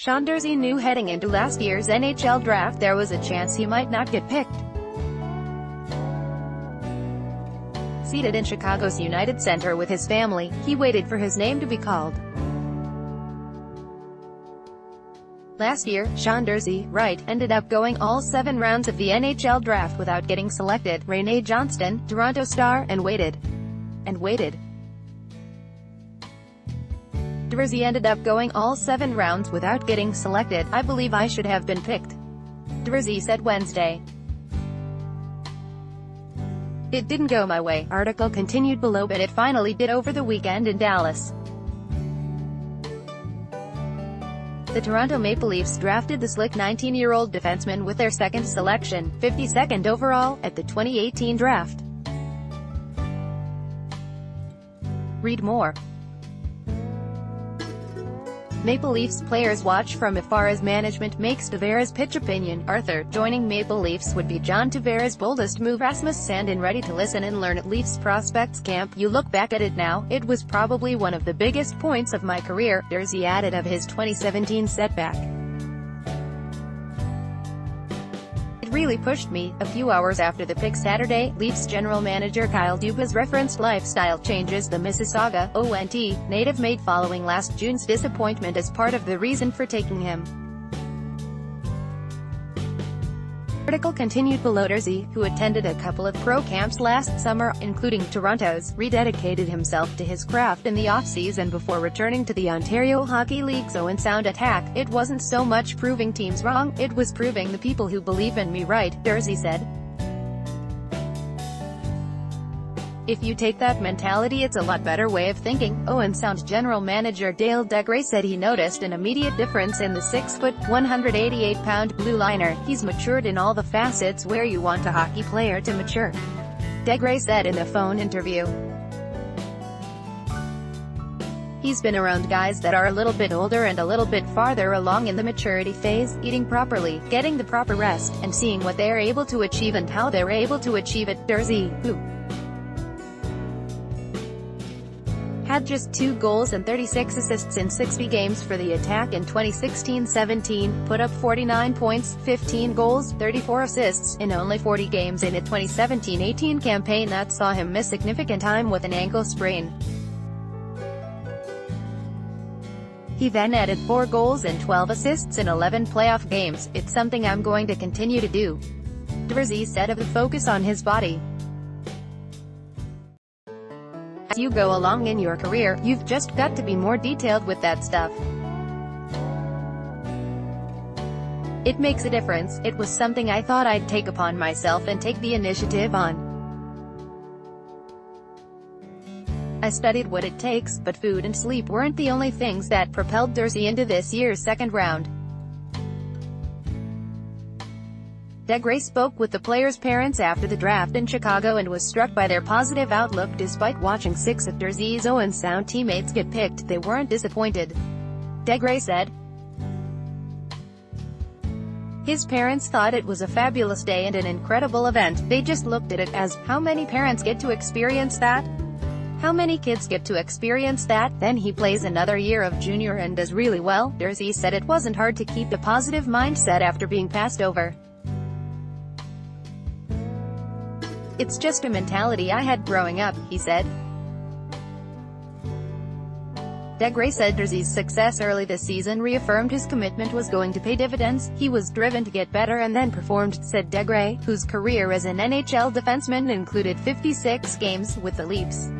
Durzi knew heading into last year's NHL draft there was a chance he might not get picked. Seated in Chicago's United Center with his family, he waited for his name to be called. Last year, Durzi, right, ended up going all 7 rounds of the NHL draft without getting selected. Rene Johnston, Toronto Star, and waited. Durzi ended up going all 7 rounds without getting selected. I believe I should have been picked, Durzi said Wednesday. It didn't go my way, article continued below, but it finally did over the weekend in Dallas. The Toronto Maple Leafs drafted the slick 19-year-old defenseman with their second selection, 52nd overall, at the 2018 draft. Read more. Maple Leafs players watch from afar as management makes Tavares' pitch opinion. Arthur, joining Maple Leafs would be John Tavares' boldest move. Rasmus Sandin ready to listen and learn at Leafs prospects camp. You look back at it now, it was probably one of the biggest points of my career, Durzi added of his 2017 setback. It really pushed me. A few hours after the pick Saturday, Leafs general manager Kyle Dubas referenced lifestyle changes the Mississauga, ONT, native made following last June's disappointment as part of the reason for taking him. Article continued below. Durzi, who attended a couple of pro camps last summer, including Toronto's, rededicated himself to his craft in the off-season before returning to the Ontario Hockey League's Owen Sound attack. It wasn't so much proving teams wrong, it was proving the people who believe in me right, Durzi said. If you take that mentality, it's a lot better way of thinking. Owen Sound general manager Dale Degray said he noticed an immediate difference in the 6-foot, 188-pound blue liner. He's matured in all the facets where you want a hockey player to mature, Degray said in a phone interview. He's been around guys that are a little bit older and a little bit farther along in the maturity phase, eating properly, getting the proper rest, and seeing what they're able to achieve and how they're able to achieve it. Durzi, who had just 2 goals and 36 assists in 60 games for the Attack in 2016-17, put up 49 points, 15 goals, 34 assists, in only 40 games in a 2017-18 campaign that saw him miss significant time with an ankle sprain. He then added 4 goals and 12 assists in 11 playoff games. It's something I'm going to continue to do, Durzi said of the focus on his body. As you go along in your career, you've just got to be more detailed with that stuff. It makes a difference. It was something I thought I'd take upon myself and take the initiative on. I studied what it takes, but food and sleep weren't the only things that propelled Durzi into this year's second round. Degray spoke with the players' parents after the draft in Chicago and was struck by their positive outlook. Despite watching 6 of Durzi's Owen Sound teammates get picked, they weren't disappointed, Degray said. His parents thought it was a fabulous day and an incredible event. They just looked at it as, how many parents get to experience that? How many kids get to experience that? Then he plays another year of junior and does really well. Durzi said it wasn't hard to keep a positive mindset after being passed over. It's just a mentality I had growing up, he said. Degray said Durzi's success early this season reaffirmed his commitment was going to pay dividends. He was driven to get better and then performed, said Degray, whose career as an NHL defenseman included 56 games with the Leafs.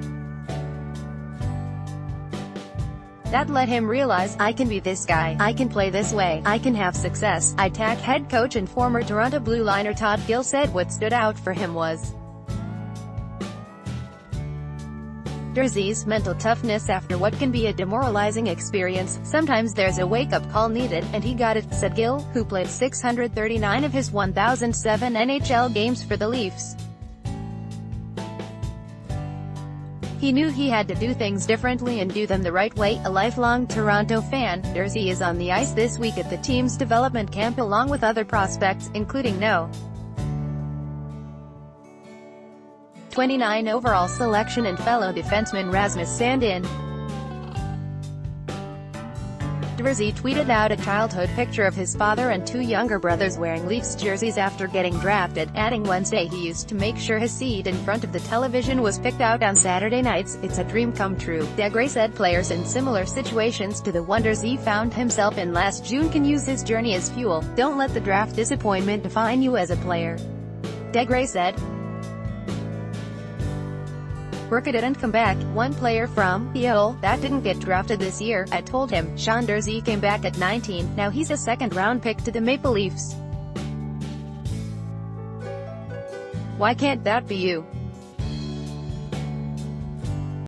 That let him realize, I can be this guy, I can play this way, I can have success. Attack head coach and former Toronto Blue liner Todd Gill said what stood out for him was Durzi's mental toughness after what can be a demoralizing experience. Sometimes there's a wake-up call needed, and he got it, said Gill, who played 639 of his 1,007 NHL games for the Leafs. He knew he had to do things differently and do them the right way. A lifelong Toronto fan, Durzi is on the ice this week at the team's development camp along with other prospects, including No. 29 overall selection and fellow defenseman Rasmus Sandin. Durzi tweeted out a childhood picture of his father and two younger brothers wearing Leafs jerseys after getting drafted, adding Wednesday he used to make sure his seat in front of the television was picked out on Saturday nights. "It's a dream come true," Durzi said. Players in similar situations to the one Durzi found himself in last June can use his journey as fuel. "Don't let the draft disappointment define you as a player," Durzi said. "Burka didn't come back. One player from Seattle that didn't get drafted this year, I told him. Sean Durzi came back at 19, now he's a second-round pick to the Maple Leafs. Why can't that be you?"